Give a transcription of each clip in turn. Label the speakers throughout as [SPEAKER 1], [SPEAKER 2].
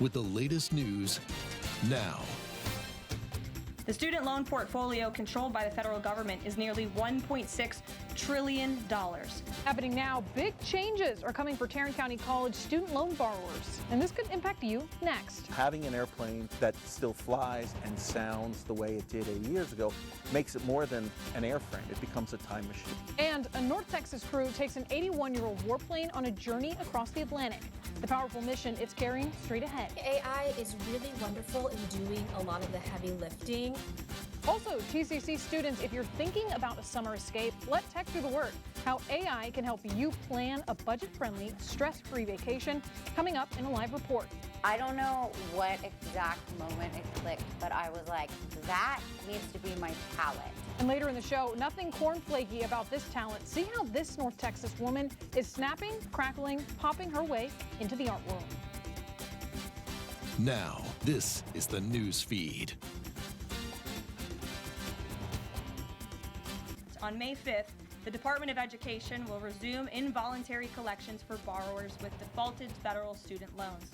[SPEAKER 1] with the latest news now.
[SPEAKER 2] The student loan portfolio controlled by the federal government is nearly $1.6 trillion.
[SPEAKER 3] Happening now, big changes are coming for Tarrant County College student loan borrowers, and this could impact you next.
[SPEAKER 4] Having an airplane that still flies and sounds the way it did 8 years ago makes it more than an airframe. It becomes a time machine.
[SPEAKER 3] And a North Texas crew takes an 81-year-old warplane on a journey across the Atlantic. The powerful mission it's carrying straight ahead.
[SPEAKER 5] AI is really wonderful in doing a lot of the heavy lifting.
[SPEAKER 3] Also, TCC students, if you're thinking about a summer escape, let tech do the work. How AI can help you plan a budget-friendly, stress-free vacation, coming up in a live report.
[SPEAKER 6] I don't know what exact moment it clicked, but I was like, that needs to be my palette.
[SPEAKER 3] And later in the show, nothing cornflaky about this talent. See how this North Texas woman is snapping, crackling, popping her way into the art world.
[SPEAKER 1] Now, this is the news feed.
[SPEAKER 2] On May 5th, the Department of Education will resume involuntary collections for borrowers with defaulted federal student loans.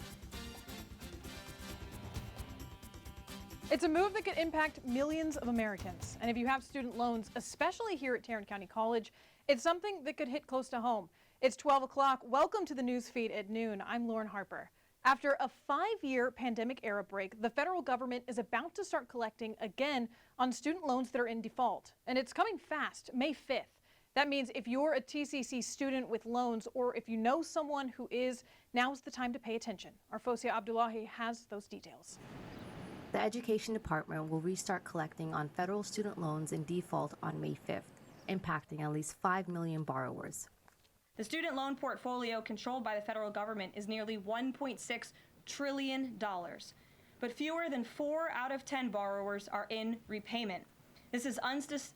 [SPEAKER 3] It's a move that could impact millions of Americans. And if you have student loans, especially here at Tarrant County College, it's something that could hit close to home. It's 12 o'clock. Welcome to the news feed at noon. I'm Lauren Harper. After a 5-year pandemic-era break, the federal government is about to start collecting again on student loans that are in default. And it's coming fast, May 5th. That means if you're a TCC student with loans, or if you know someone who is, now's the time to pay attention. Our Fosia Abdullahi has those details.
[SPEAKER 7] The Education Department will restart collecting on federal student loans in default on May 5th, impacting at least 5 million borrowers.
[SPEAKER 2] The student loan portfolio controlled by the federal government is nearly $1.6 trillion. But fewer than 4 out of 10 borrowers are in repayment. This is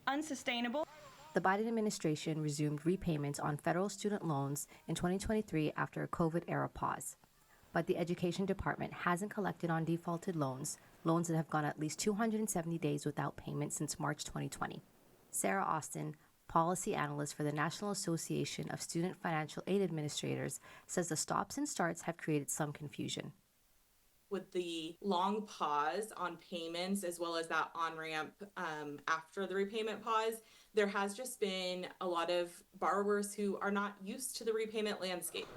[SPEAKER 2] unsustainable.
[SPEAKER 7] The Biden administration resumed repayments on federal student loans in 2023 after a COVID-era pause. But the Education Department hasn't collected on defaulted loans that have gone at least 270 days without payment since March 2020. Sarah Austin, policy analyst for the National Association of Student Financial Aid Administrators, says the stops and starts have created some confusion.
[SPEAKER 8] With the long pause on payments as well as that on-ramp after the repayment pause, there has just been a lot of borrowers who are not used to the repayment landscape.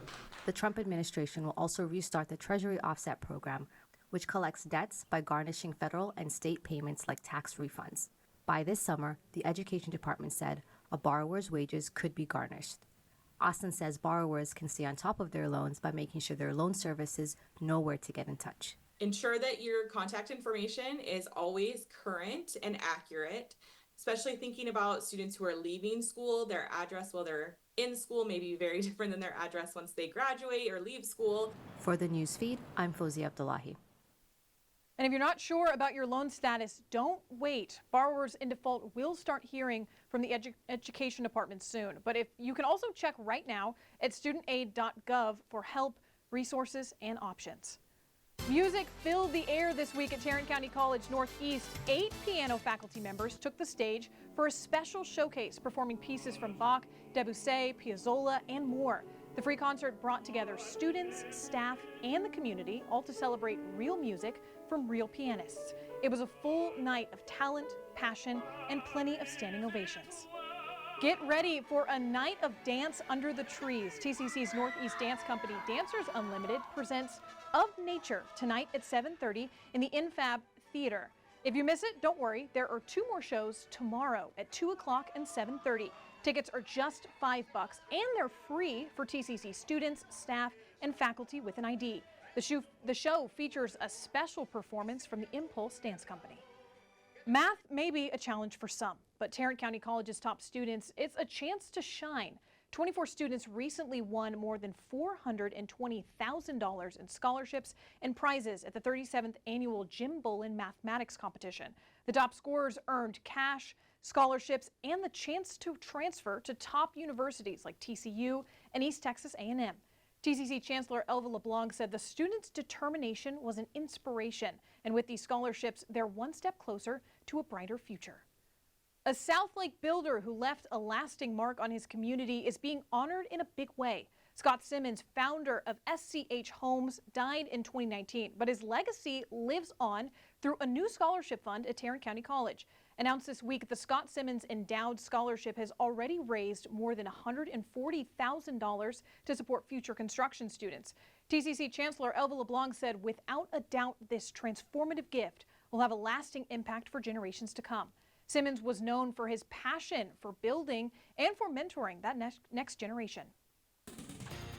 [SPEAKER 7] The Trump administration will also restart the Treasury Offset Program, which collects debts by garnishing federal and state payments like tax refunds. By this summer, the Education Department said a borrower's wages could be garnished. Austin says borrowers can stay on top of their loans by making sure their loan services know where to get in touch.
[SPEAKER 8] Ensure that your contact information is always current and accurate, especially thinking about students who are leaving school. Their address while they're in school may be very different than their address once they graduate or leave school.
[SPEAKER 7] For the news feed, I'm Fosia Abdullahi.
[SPEAKER 3] And if you're not sure about your loan status, don't wait. Borrowers in default will start hearing from the Education Department soon. But if you can also check right now at studentaid.gov for help, resources, and options. Music filled the air this week at Tarrant County College Northeast. 8 piano faculty members took the stage for a special showcase performing pieces from Bach, Debussy, Piazzolla, and more. The free concert brought together students, staff, and the community, all to celebrate real music from real pianists. It was a full night of talent, passion, and plenty of standing ovations. Get ready for a night of dance under the trees. TCC's Northeast Dance Company, Dancers Unlimited, presents Of Nature tonight at 7:30 in the Infab Theater. If you miss it, don't worry. There are 2 more shows tomorrow at 2 o'clock and 7:30. Tickets are just $5, and they're free for TCC students, staff, and faculty with an ID. The show features a special performance from the Impulse Dance Company. Math may be a challenge for some, but Tarrant County College's top students, it's a chance to shine. 24 students recently won more than $420,000 in scholarships and prizes at the 37th annual Jim Bolin Mathematics Competition. The top scorers earned cash, scholarships, and the chance to transfer to top universities like TCU and East Texas A&M. TCC Chancellor Elva LeBlanc said the students' determination was an inspiration, and with these scholarships, they're one step closer to a brighter future. A South Lake builder who left a lasting mark on his community is being honored in a big way. Scott Simmons, founder of SCH Homes, died in 2019, but his legacy lives on through a new scholarship fund at Tarrant County College. Announced this week, the Scott Simmons Endowed Scholarship has already raised more than $140,000 to support future construction students. TCC Chancellor Elva LeBlanc said, without a doubt, this transformative gift will have a lasting impact for generations to come. Simmons was known for his passion for building and for mentoring that next generation.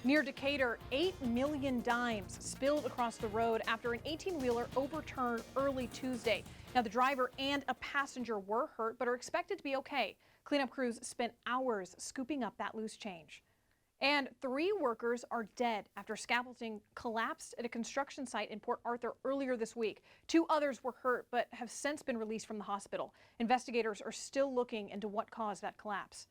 [SPEAKER 3] Near Decatur, 8 million dimes spilled across the road after an 18-wheeler overturned early Tuesday. Now, the driver and a passenger were hurt, but are expected to be okay. Cleanup crews spent hours scooping up that loose change. And 3 workers are dead after scaffolding collapsed at a construction site in Port Arthur earlier this week. 2 others were hurt, but have since been released from the hospital. Investigators are still looking into what caused that collapse.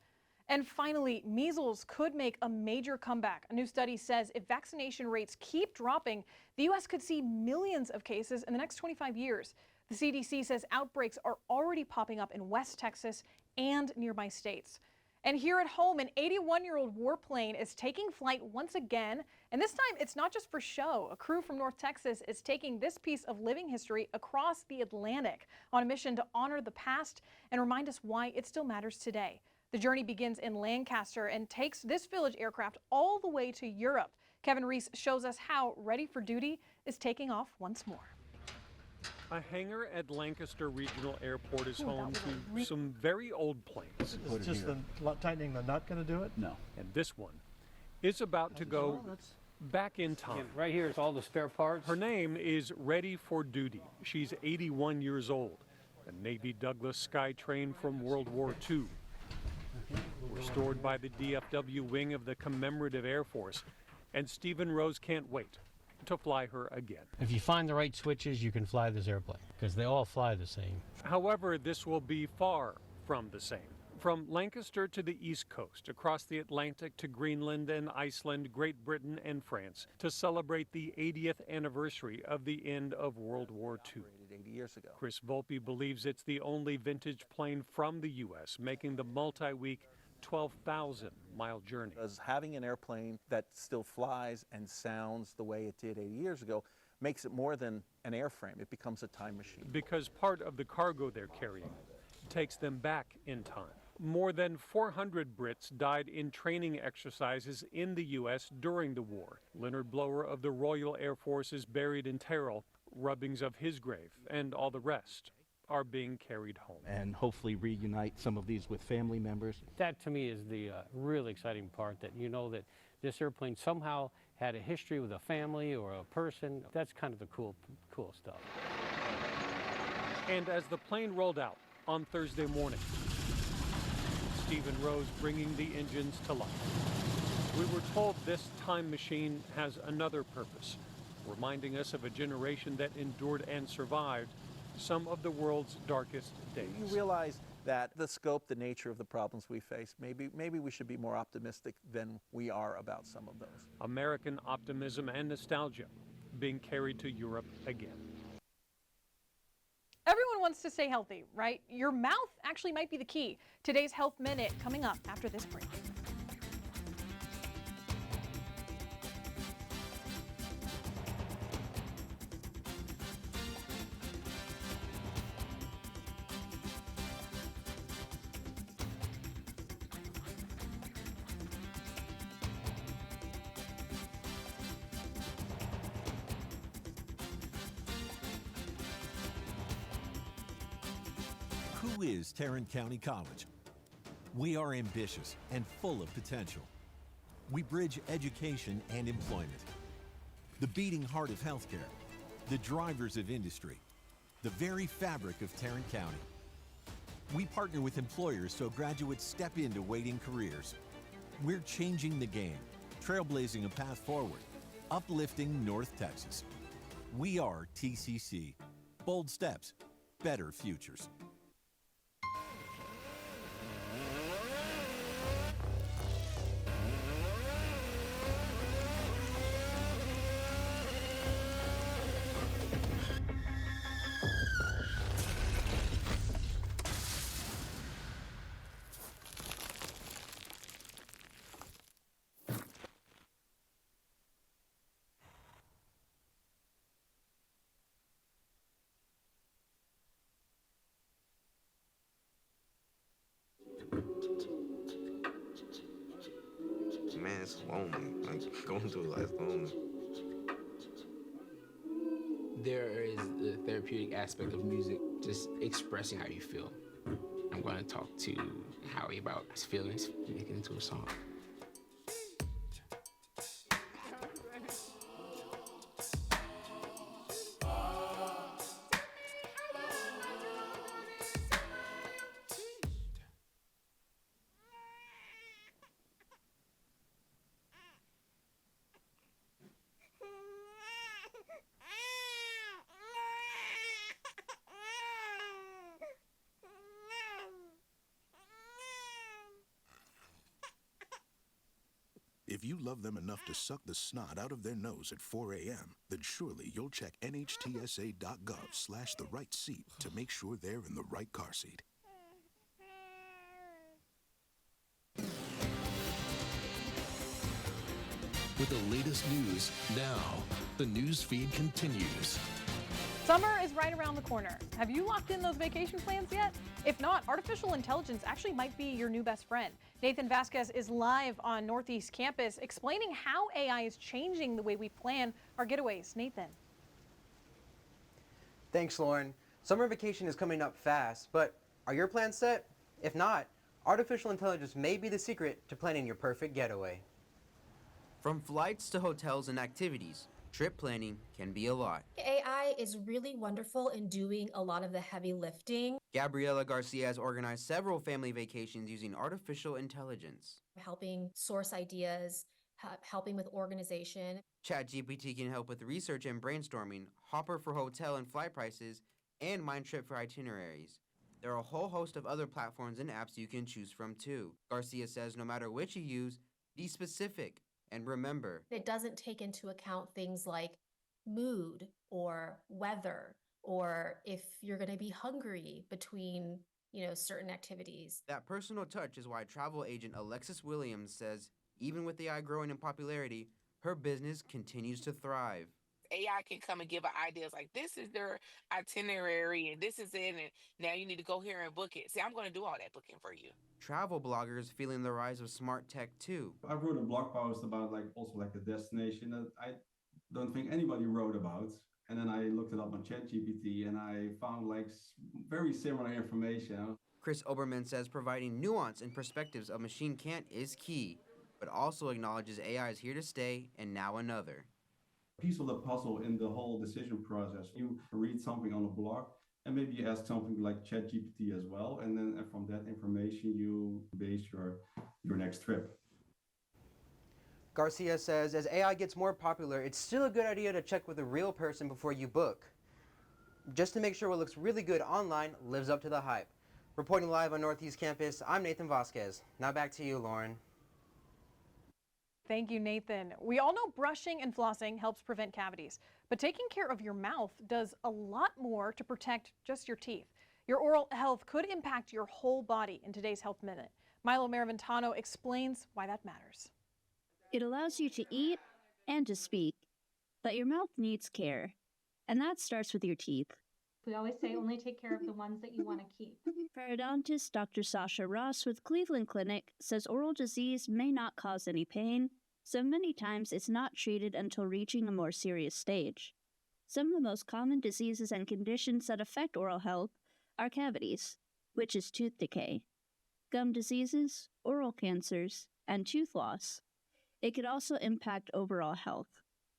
[SPEAKER 3] And finally, measles could make a major comeback. A new study says if vaccination rates keep dropping, the U.S. could see millions of cases in the next 25 years. The CDC says outbreaks are already popping up in West Texas and nearby states. And here at home, an 81-year-old warplane is taking flight once again, and this time it's not just for show. A crew from North Texas is taking this piece of living history across the Atlantic on a mission to honor the past and remind us why it still matters today. The journey begins in Lancaster and takes this Village aircraft all the way to Europe. Kevin Reese shows us how Ready for Duty is taking off once more.
[SPEAKER 9] A hangar at Lancaster Regional Airport is home to some very old planes.
[SPEAKER 10] Is just the tightening the nut going to do it?
[SPEAKER 9] No. And this one is about to go back in time.
[SPEAKER 11] Right here is all the spare parts.
[SPEAKER 9] Her name is Ready for Duty. She's 81 years old. A Navy Douglas Skytrain from World War II. Restored by the DFW wing of the Commemorative Air Force. And Stephen Rose can't wait to fly her again.
[SPEAKER 11] If you find the right switches, you can fly this airplane, because they all fly the same.
[SPEAKER 9] However, this will be far from the same. From Lancaster to the East Coast, across the Atlantic to Greenland and Iceland, Great Britain and France, to celebrate the 80th anniversary of the end of World War II.
[SPEAKER 4] 80 years ago.
[SPEAKER 9] Chris Volpe believes it's the only vintage plane from the U.S. making the multi-week 12,000-mile journey.
[SPEAKER 4] Because having an airplane that still flies and sounds the way it did 80 years ago makes it more than an airframe. It becomes a time machine.
[SPEAKER 9] Because part of the cargo they're carrying takes them back in time. More than 400 Brits died in training exercises in the U.S. during the war. Leonard Blower of the Royal Air Force is buried in Terrell. Rubbings of his grave and all the rest are being carried home.
[SPEAKER 12] And hopefully reunite some of these with family members.
[SPEAKER 11] That to me is the really exciting part, that you know that this airplane somehow had a history with a family or a person. That's kind of the cool stuff.
[SPEAKER 9] And as the plane rolled out on Thursday morning, Stephen Rose bringing the engines to life. We were told this time machine has another purpose, reminding us of a generation that endured and survived some of the world's darkest days.
[SPEAKER 4] You realize that the scope, the nature of the problems we face, maybe we should be more optimistic than we are about some of those.
[SPEAKER 9] American optimism and nostalgia being carried to Europe again.
[SPEAKER 3] Everyone wants to stay healthy, right? Your mouth actually might be the key. Today's Health Minute coming up after this break.
[SPEAKER 1] Who is Tarrant County College? We are ambitious and full of potential. We bridge education and employment. The beating heart of healthcare, the drivers of industry, the very fabric of Tarrant County. We partner with employers so graduates step into waiting careers. We're changing the game, trailblazing a path forward, uplifting North Texas. We are TCC. Bold steps, better futures.
[SPEAKER 13] just lonely, like going through life lonely.
[SPEAKER 14] There is the therapeutic aspect of music, just expressing how you feel. I'm going to talk to Howie about his feelings, make it into a song.
[SPEAKER 15] If you love them enough to suck the snot out of their nose at 4 a.m., then surely you'll check nhtsa.gov/the right seat to make sure they're in the right car seat.
[SPEAKER 16] With the latest news now, the news feed continues.
[SPEAKER 3] Summer is right around the corner. Have you locked in those vacation plans yet? If not, artificial intelligence actually might be your new best friend. Nathan Vasquez is live on Northeast campus explaining how AI is changing the way we plan our getaways. Nathan.
[SPEAKER 17] Thanks, Lauren. Summer vacation is coming up fast, but are your plans set? If not, artificial intelligence may be the secret to planning your perfect getaway.
[SPEAKER 18] From flights to hotels and activities, trip planning can be a lot.
[SPEAKER 5] AI is really wonderful in doing a lot of the heavy lifting.
[SPEAKER 18] Gabriela Garcia has organized several family vacations using artificial intelligence.
[SPEAKER 5] Helping source ideas, helping with organization.
[SPEAKER 18] ChatGPT can help with research and brainstorming, Hopper for hotel and flight prices, and Mindtrip for itineraries. There are a whole host of other platforms and apps you can choose from too. Garcia says no matter which you use, be specific. And remember,
[SPEAKER 5] it doesn't take into account things like mood or weather or if you're going to be hungry between, certain activities.
[SPEAKER 18] That personal touch is why travel agent Alexis Williams says even with AI growing in popularity, her business continues to thrive.
[SPEAKER 19] AI can come and give ideas like this is their itinerary and this is it and now you need to go here and book it. See, I'm going to do all that booking for you.
[SPEAKER 18] Travel bloggers feeling the rise of smart tech too.
[SPEAKER 20] I wrote a blog post about a destination that I don't think anybody wrote about. And then I looked it up on ChatGPT and I found very similar information.
[SPEAKER 18] Chris Oberman says providing nuance and perspectives a machine can't is key, but also acknowledges AI is here to stay and now another.
[SPEAKER 20] Piece of the puzzle in the whole decision process. You read something on a blog and maybe you ask something like ChatGPT as well, and then from that information you base your next trip.
[SPEAKER 17] Garcia says as AI gets more popular, it's still a good idea to check with a real person before you book, just to make sure what looks really good online lives up to the hype. Reporting live on Northeast campus, I'm Nathan Vasquez. Now back to you, Lauren.
[SPEAKER 3] Thank you, Nathan. We all know brushing and flossing helps prevent cavities, but taking care of your mouth does a lot more to protect just your teeth. Your oral health could impact your whole body in today's Health Minute. Milo Maraventano explains why that matters.
[SPEAKER 21] It allows you to eat and to speak, but your mouth needs care, and that starts with your teeth.
[SPEAKER 22] We always say only take care of the ones that you want to keep.
[SPEAKER 21] Periodontist Dr. Sasha Ross with Cleveland Clinic says oral disease may not cause any pain, so many times it's not treated until reaching a more serious stage. Some of the most common diseases and conditions that affect oral health are cavities, which is tooth decay, gum diseases, oral cancers, and tooth loss. It could also impact overall health.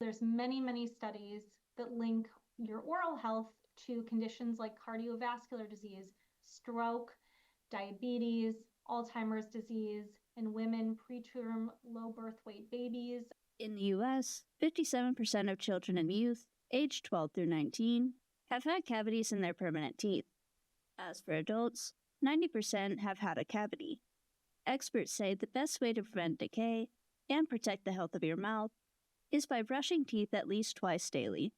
[SPEAKER 22] There's many studies that link your oral health to conditions like cardiovascular disease, stroke, diabetes, Alzheimer's disease, in women, preterm low birth weight babies.
[SPEAKER 21] In the U.S., 57% of children and youth, aged 12 through 19, have had cavities in their permanent teeth. As for adults, 90% have had a cavity. Experts say the best way to prevent decay and protect the health of your mouth is by brushing teeth at least twice daily,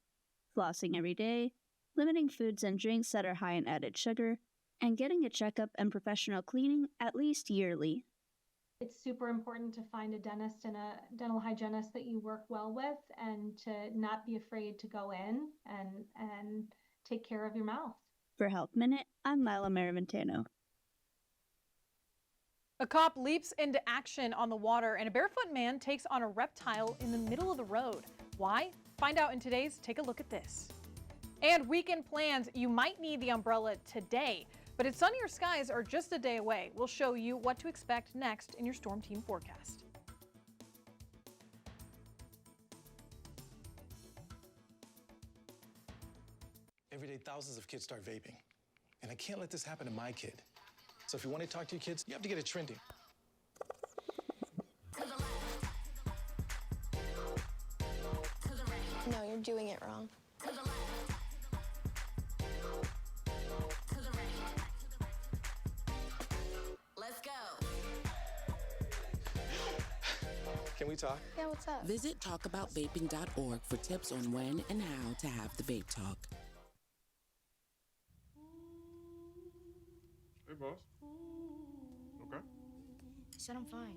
[SPEAKER 21] flossing every day, limiting foods and drinks that are high in added sugar, and getting a checkup and professional cleaning at least yearly.
[SPEAKER 22] It's super important to find a dentist and a dental hygienist that you work well with and to not be afraid to go in and take care of your mouth.
[SPEAKER 21] For Health Minute, I'm Mila Maraventano.
[SPEAKER 3] A cop leaps into action on the water, and a barefoot man takes on a reptile in the middle of the road. Why? Find out in today's Take a Look at This. And weekend plans, you might need the umbrella today, but its sunnier skies are just a day away. We'll show you what to expect next in your Storm Team forecast.
[SPEAKER 2] Every day, thousands of kids start vaping. And I can't let this happen to my kid. So if you want to talk to your kids, you have to get it trending.
[SPEAKER 6] No, you're doing it wrong.
[SPEAKER 23] Let's go.
[SPEAKER 2] Can we talk?
[SPEAKER 6] Yeah, what's up?
[SPEAKER 23] Visit talkaboutVaping.org for tips on when and how to have the vape talk.
[SPEAKER 24] Hey, boss. Okay.
[SPEAKER 6] I said I'm fine.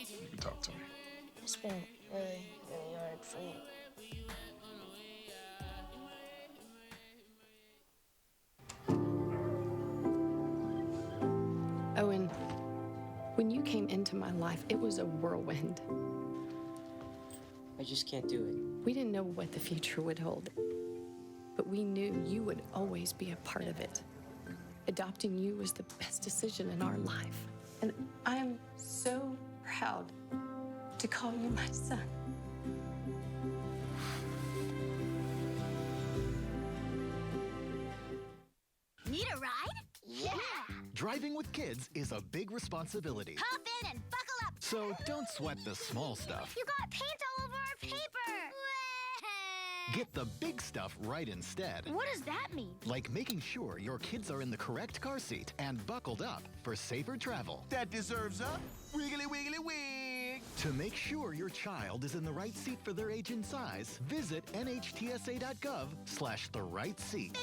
[SPEAKER 2] You can talk to me.
[SPEAKER 6] It's been really, really hard for me.
[SPEAKER 25] Owen, when you came into my life, it was a whirlwind.
[SPEAKER 26] I just can't do it.
[SPEAKER 25] We didn't know what the future would hold, but we knew you would always be a part of it. Adopting you was the best decision in our life, and I am so proud to call you my son.
[SPEAKER 27] Need a ride? Yeah!
[SPEAKER 28] Driving with kids is a big responsibility.
[SPEAKER 27] Hop in and buckle up!
[SPEAKER 28] So don't sweat the small stuff.
[SPEAKER 27] You got paint all over our paper!
[SPEAKER 28] Get the big stuff right instead.
[SPEAKER 27] What does that mean?
[SPEAKER 28] Like making sure your kids are in the correct car seat and buckled up for safer travel.
[SPEAKER 29] That deserves a wiggly wiggly wig.
[SPEAKER 28] To make sure your child is in the right seat for their age and size, visit nhtsa.gov/the right seat.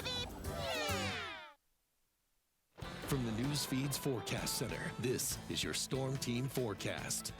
[SPEAKER 16] From the NewsFeed's Forecast Center, this is your Storm Team forecast.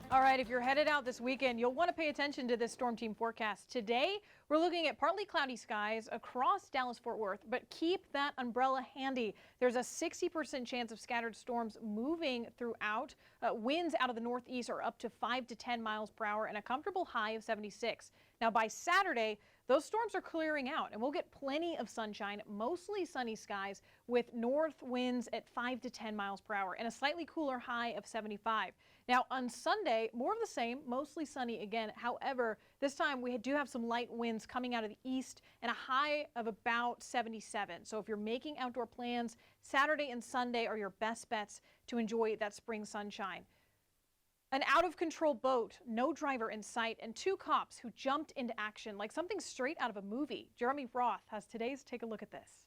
[SPEAKER 3] All right, if you're headed out this weekend, you'll want to pay attention to this Storm Team forecast. Today, we're looking at partly cloudy skies across Dallas-Fort Worth, but keep that umbrella handy. There's a 60% chance of scattered storms moving throughout. Winds out of the northeast are up to 5 to 10 miles per hour and a comfortable high of 76. Now, by Saturday, those storms are clearing out and we'll get plenty of sunshine, mostly sunny skies with north winds at 5 to 10 miles per hour and a slightly cooler high of 75. Now on Sunday, more of the same, mostly sunny again. However, this time we do have some light winds coming out of the east and a high of about 77. So if you're making outdoor plans, Saturday and Sunday are your best bets to enjoy that spring sunshine. An out-of-control boat, no driver in sight, and 2 cops who jumped into action like something straight out of a movie. Jeremy Roth has today's Take a Look at This.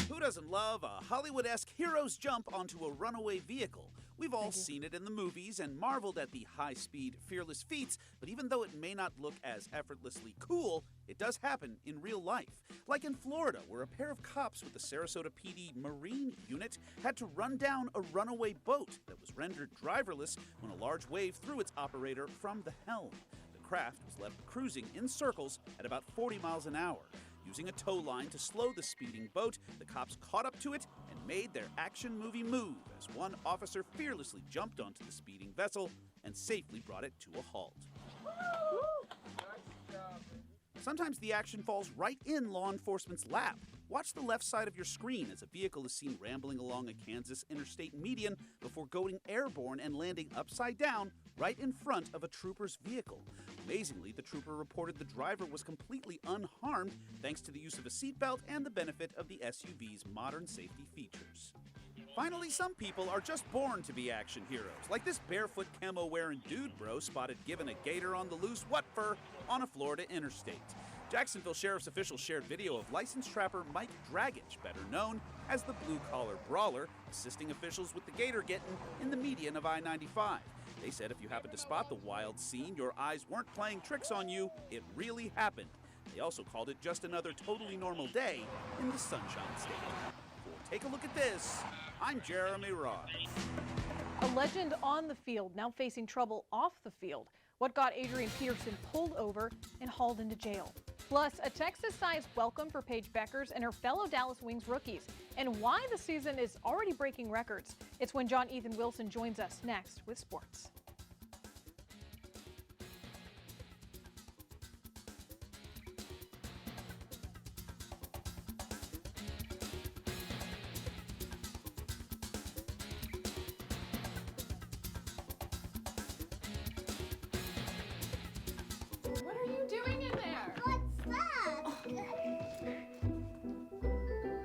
[SPEAKER 30] Who doesn't love a Hollywood-esque hero's jump onto a runaway vehicle? We've all seen it in the movies and marveled at the high-speed, fearless feats, but even though it may not look as effortlessly cool, it does happen in real life. Like in Florida, where a pair of cops with the Sarasota PD Marine Unit had to run down a runaway boat that was rendered driverless when a large wave threw its operator from the helm. The craft was left cruising in circles at about 40 miles an hour. Using a tow line to slow the speeding boat, the cops caught up to it and made their action movie move as one officer fearlessly jumped onto the speeding vessel and safely brought it to a halt. Sometimes the action falls right in law enforcement's lap. Watch the left side of your screen as a vehicle is seen rambling along a Kansas interstate median before going airborne and landing upside down right in front of a trooper's vehicle. Amazingly, the trooper reported the driver was completely unharmed thanks to the use of a seatbelt and the benefit of the SUV's modern safety features. Finally, some people are just born to be action heroes, like this barefoot camo-wearing dude bro spotted giving a gator on the loose what for on a Florida interstate. Jacksonville Sheriff's officials shared video of licensed trapper Mike Dragich, better known as the blue-collar brawler, assisting officials with the gator getting in the median of I-95. They said if you happened to spot the wild scene, your eyes weren't playing tricks on you, it really happened. They also called it just another totally normal day in the Sunshine State. For take a look at this. I'm Jeremy Ross.
[SPEAKER 3] A legend on the field now facing trouble off the field. What got Adrian Peterson pulled over and hauled into jail. Plus, a Texas-sized welcome for Paige Beckers and her fellow Dallas Wings rookies, and why the season is already breaking records. It's when John Ethan Wilson joins us next with sports.
[SPEAKER 27] What are you doing in there? What's that?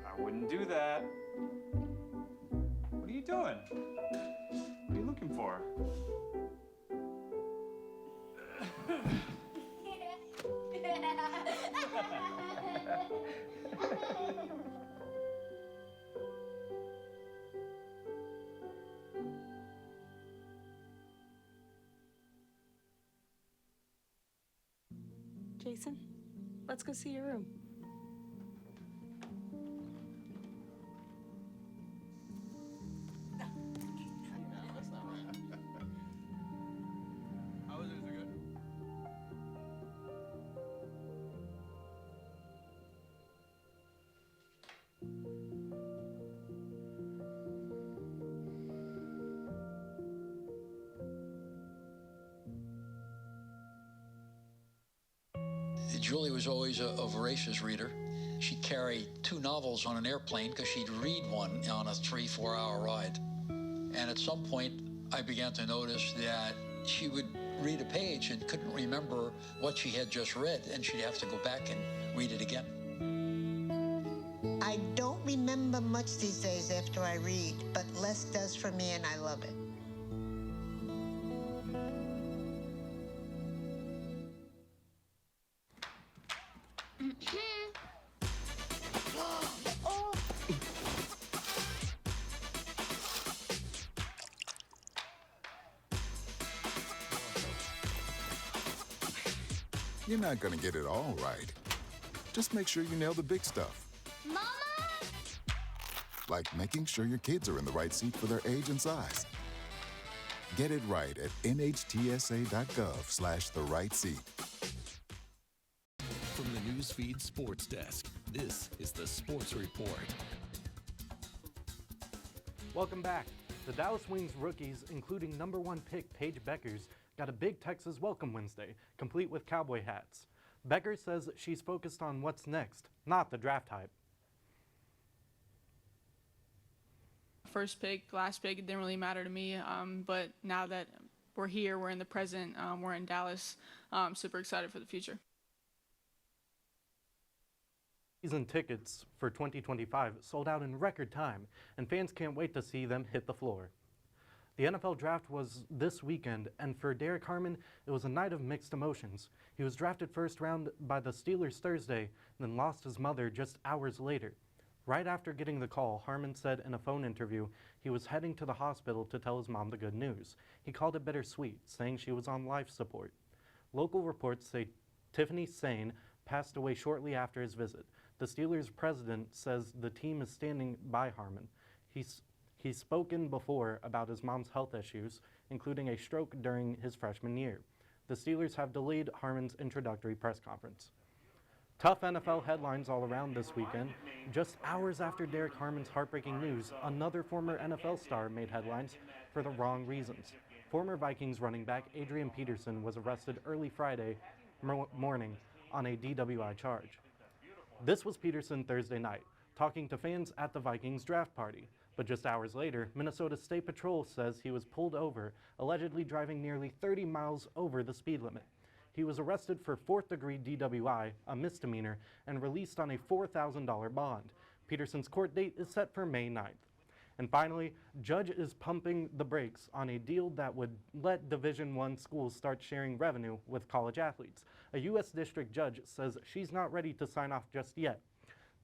[SPEAKER 1] I wouldn't do that. What are you doing? What are you looking for?
[SPEAKER 25] Jason, let's go see your room.
[SPEAKER 4] Julie was always a voracious reader. She'd carry 2 novels on an airplane because she'd read one on a 3-4 hour ride. And at some point, I began to notice that she would read a page and couldn't remember what she had just read, and she'd have to go back and read it again.
[SPEAKER 7] I don't remember much these days after I read, but less does for me, and I love it.
[SPEAKER 15] You're not gonna get it all right. Just make sure you nail the big stuff.
[SPEAKER 27] Mama!
[SPEAKER 15] Like making sure your kids are in the right seat for their age and size. Get it right at nhtsa.gov/the-right-seat.
[SPEAKER 16] From the NewsFeed Sports Desk, this is the Sports Report.
[SPEAKER 8] Welcome back. The Dallas Wings rookies, including #1 pick Paige Beckers, got a big Texas welcome Wednesday, complete with cowboy hats. Beckers says she's focused on what's next, not the draft hype.
[SPEAKER 9] First pick, last pick, it didn't really matter to me, but now that we're here, we're in the present, we're in Dallas, I'm super excited for the future.
[SPEAKER 8] Season tickets for 2025 sold out in record time, and fans can't wait to see them hit the floor. The NFL draft was this weekend, and for Derek Harmon, it was a night of mixed emotions. He was drafted first round by the Steelers Thursday, then lost his mother just hours later. Right after getting the call, Harmon said in a phone interview he was heading to the hospital to tell his mom the good news. He called it bittersweet, saying she was on life support. Local reports say Tiffany Sane passed away shortly after his visit. The Steelers president says the team is standing by Harmon. He's spoken before about his mom's health issues, including a stroke during his freshman year. The Steelers have delayed Harmon's introductory press conference. Tough NFL headlines all around this weekend. Just hours after Derek Harmon's heartbreaking news, another former NFL star made headlines for the wrong reasons. Former Vikings running back Adrian Peterson was arrested early Friday morning on a DWI charge. This was Peterson Thursday night, talking to fans at the Vikings draft party. But just hours later, Minnesota State Patrol says he was pulled over, allegedly driving nearly 30 miles over the speed limit. He was arrested for 4th-degree DWI, a misdemeanor, and released on a $4,000 bond. Peterson's court date is set for May 9th. And finally, Judge is pumping the brakes on a deal that would let Division I schools start sharing revenue with college athletes. A U.S. district judge says she's not ready to sign off just yet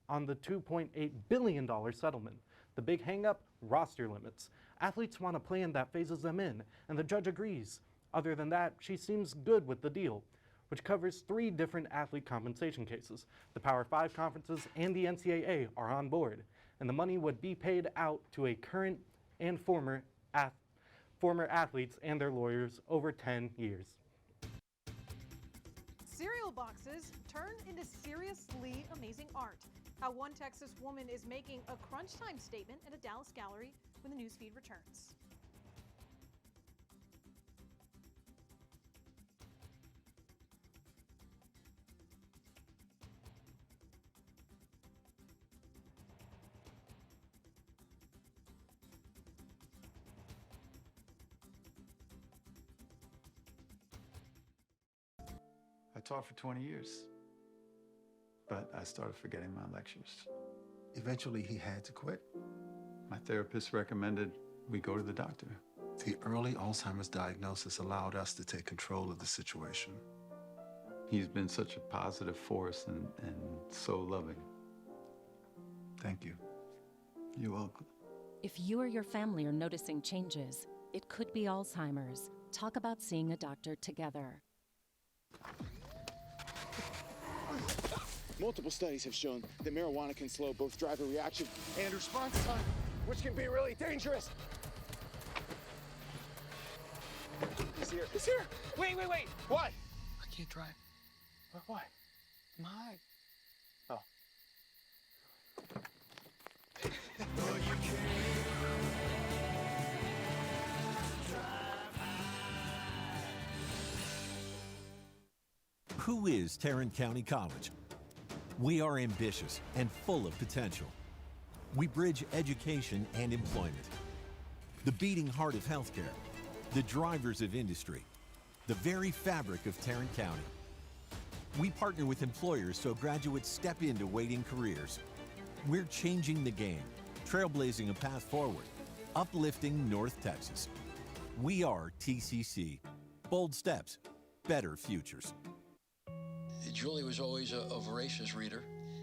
[SPEAKER 8] on the $2.8 billion settlement. The big hang-up? Roster limits. Athletes want a plan that phases them in, and the judge agrees. Other than that, she seems good with the deal, which covers 3 different athlete compensation cases. The Power 5 conferences and the NCAA are on board. and the money would be paid out to a current and former athletes and their lawyers over 10 years.
[SPEAKER 3] Cereal boxes turned into seriously amazing art. How one Texas woman is making a crunch time statement at a Dallas gallery when the NewsFeed returns.
[SPEAKER 5] I taught for 20 years, but I started forgetting my lectures. Eventually, he had to quit. My therapist recommended we go to the doctor. The early Alzheimer's diagnosis allowed us to take control of the situation. He's been such a positive force and so loving. Thank you. You're welcome.
[SPEAKER 10] If you or your family are noticing changes, it could be Alzheimer's. Talk about seeing a doctor together.
[SPEAKER 11] Multiple studies have shown that marijuana can slow both driver reaction and response time, which can be really dangerous. He's here. He's here. Wait. What? I can't drive. Why? My. Oh.
[SPEAKER 12] Who is Tarrant County College? We are ambitious and full of potential. We bridge education and employment. The beating heart of healthcare, the drivers of industry, the very fabric of Tarrant County. We partner with employers so graduates step into waiting careers. We're changing the game, trailblazing a path forward, uplifting North Texas. We are TCC. Bold steps, better futures.
[SPEAKER 4] Julie was always a voracious reader.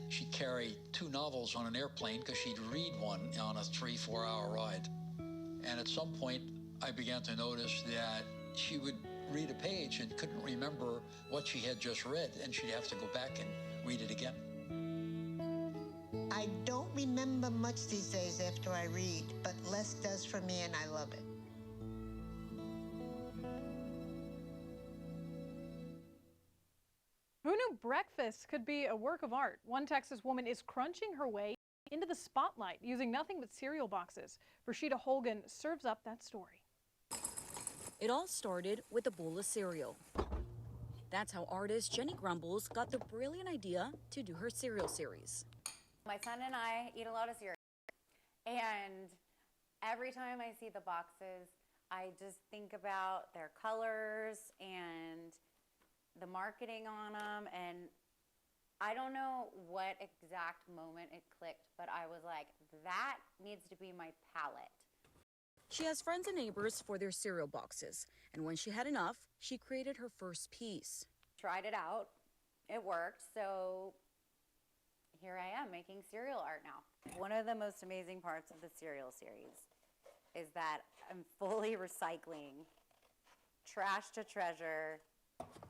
[SPEAKER 4] She'd carry 2 novels on an airplane because she'd read one on a 3-4 hour ride. And at some point, I began to notice that she would read a page and couldn't remember what she had just read, and she'd have to go back and read it again.
[SPEAKER 7] I don't remember much these days after I read, but less does for me, and I love it.
[SPEAKER 3] Who knew breakfast could be a work of art? One Texas woman is crunching her way into the spotlight using nothing but cereal boxes. Rashida Holgan serves up that story.
[SPEAKER 13] It all started with a bowl of cereal. That's how artist Jenny Grumbles got the brilliant idea to do her cereal series.
[SPEAKER 14] My son and I eat a lot of cereal, and every time I see the boxes, I just think about their colors and the marketing on them, and I don't know what exact moment it clicked, but I was like, that needs to be my palette.
[SPEAKER 13] She has friends and neighbors for their cereal boxes, and when she had enough, she created her first piece.
[SPEAKER 14] Tried it out, it worked, so here I am making cereal art now. One of the most amazing parts of the cereal series is that I'm fully recycling trash to treasure.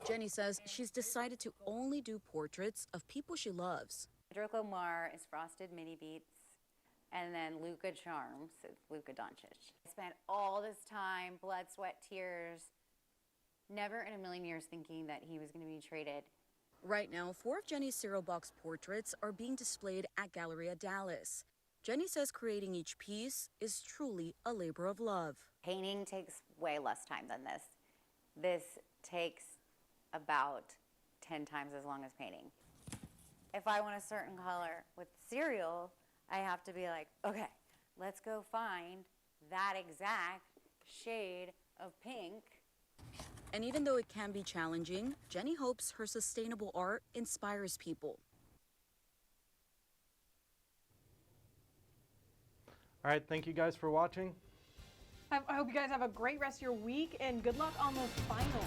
[SPEAKER 13] Jenny says she's decided to only do portraits of people she loves.
[SPEAKER 14] Draco Mar is Frosted Mini Beats, and then Luka Charms is Luka Doncic. I spent all this time, blood, sweat, tears, never in a million years thinking that he was going to be traded.
[SPEAKER 13] Right now, 4 of Jenny's cereal box portraits are being displayed at Galleria Dallas. Jenny says creating each piece is truly a labor of love.
[SPEAKER 14] Painting takes way less time than this. This takes about 10 times as long as painting. If I want a certain color with cereal, I have to be like, okay, let's go find that exact shade of pink.
[SPEAKER 13] And even though it can be challenging, Jenny hopes her sustainable art inspires people.
[SPEAKER 8] All right, thank you guys for watching.
[SPEAKER 3] I hope you guys have a great rest of your week, and good luck on those finals.